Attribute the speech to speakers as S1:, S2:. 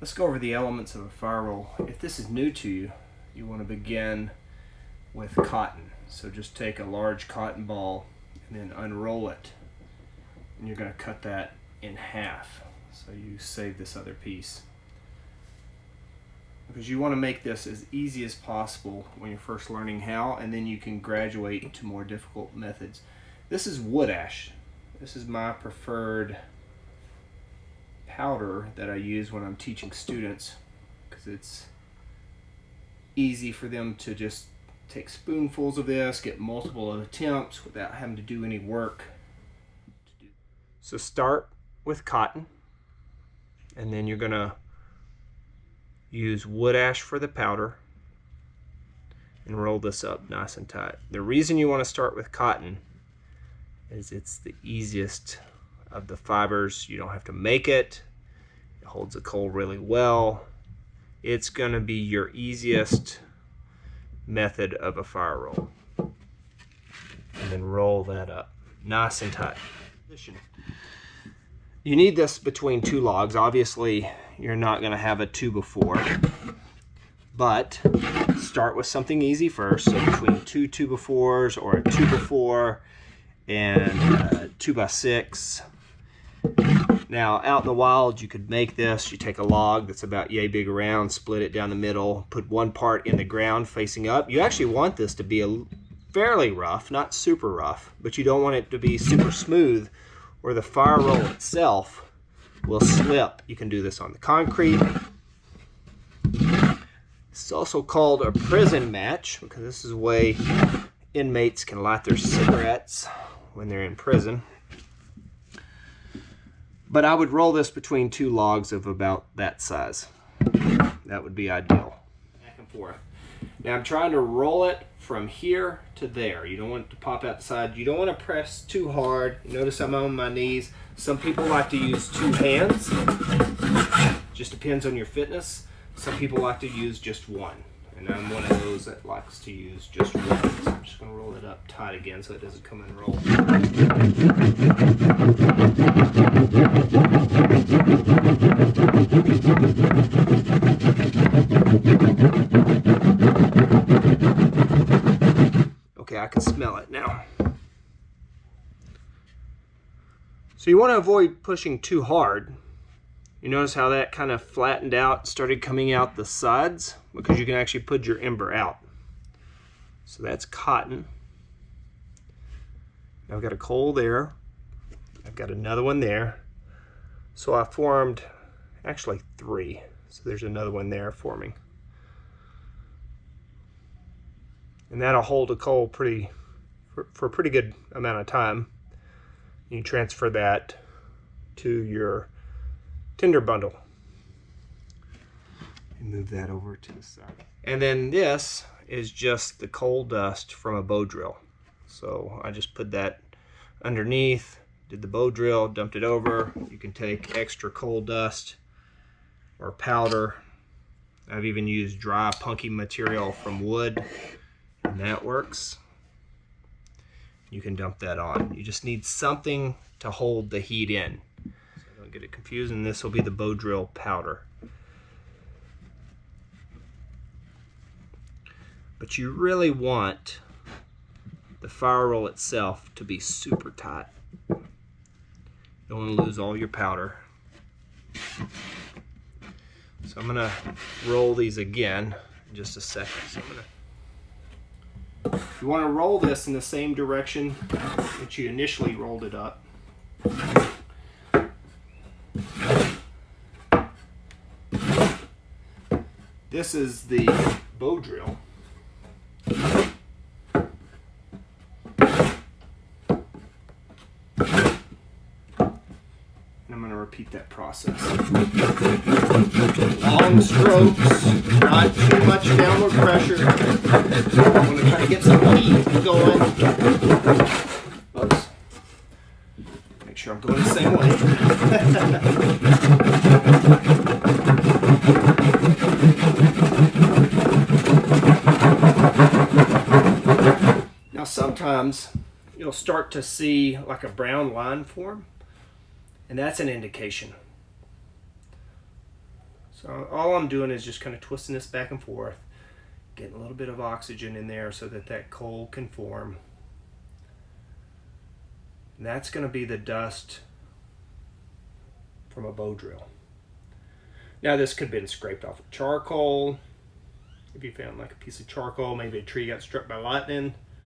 S1: Let's go over the elements of a fire roll. If this is new to you, you want to begin with cotton. So just take a large cotton ball and then unroll it. And you're going to cut that in half. So you save this other piece. Because you want to make this as easy as possible when you're first learning how, and then you can graduate to more difficult methods. This is wood ash. This is my preferred powder that I use when I'm teaching students, because it's easy for them to just take spoonfuls of this, get multiple attempts without having to do any work. So start with cotton, and then you're gonna use wood ash for the powder and roll this up nice and tight. The reason you want to start with cotton is it's the easiest of the fibers. You don't have to make it. It holds the coal really well. It's going to be your easiest method of a fire roll. And then roll that up nice and tight. You need this between two logs. Obviously, you're not going to have a 2x4, but start with something easy first. So between two 2x4s or a 2x4 and a 2x6. Now, out in the wild, you could make this. You take a log that's about yay big around, split it down the middle, put one part in the ground facing up. You actually want this to be fairly rough, not super rough, but you don't want it to be super smooth, or the fire roll itself will slip. You can do this on the concrete. It's also called a prison match, because this is the way inmates can light their cigarettes when they're in prison. But I would roll this between two logs of about that size. That would be ideal. Back and forth. Now I'm trying to roll it from here to there. You don't want it to pop out the side. You don't want to press too hard. Notice I'm on my knees. Some people like to use two hands. Just depends on your fitness. Some people like to use just one. And I'm one of those that likes to use just one. So I'm just going to roll it up tight again so it doesn't come and roll. Okay, I can smell it now. So you want to avoid pushing too hard. You notice how that kind of flattened out, started coming out the sides, because you can actually put your ember out. So that's cotton. Now I've got a coal there. I've got another one there. So I formed actually 3. So there's another one there forming. And that'll hold a coal for a pretty good amount of time. You transfer that to your tinder bundle. And move that over to the side. And then this is just the coal dust from a bow drill. So I just put that underneath, did the bow drill, dumped it over. You can take extra coal dust or powder. I've even used dry punky material from wood, and that works. You can dump that on. You just need something to hold the heat in. So don't get it confused, and this will be the bow drill powder. But you really want the fire roll itself to be super tight. You don't want to lose all your powder. So I'm gonna roll these again in just a second. So you want to roll this in the same direction that you initially rolled it up. This is the bow drill. I'm going to repeat that process. Long strokes, not too much downward pressure. I'm going to try to get some heat going. Oops. Make sure I'm going the same way. Now sometimes you'll start to see like a brown line form. And that's an indication. So So all I'm doing is just kind of twisting this back and forth, getting a little bit of oxygen in there so that that coal can form. And that's going to be the dust from a bow drill. Now this could have been scraped off with charcoal. If you found like a piece of charcoal, maybe a tree got struck by lightning.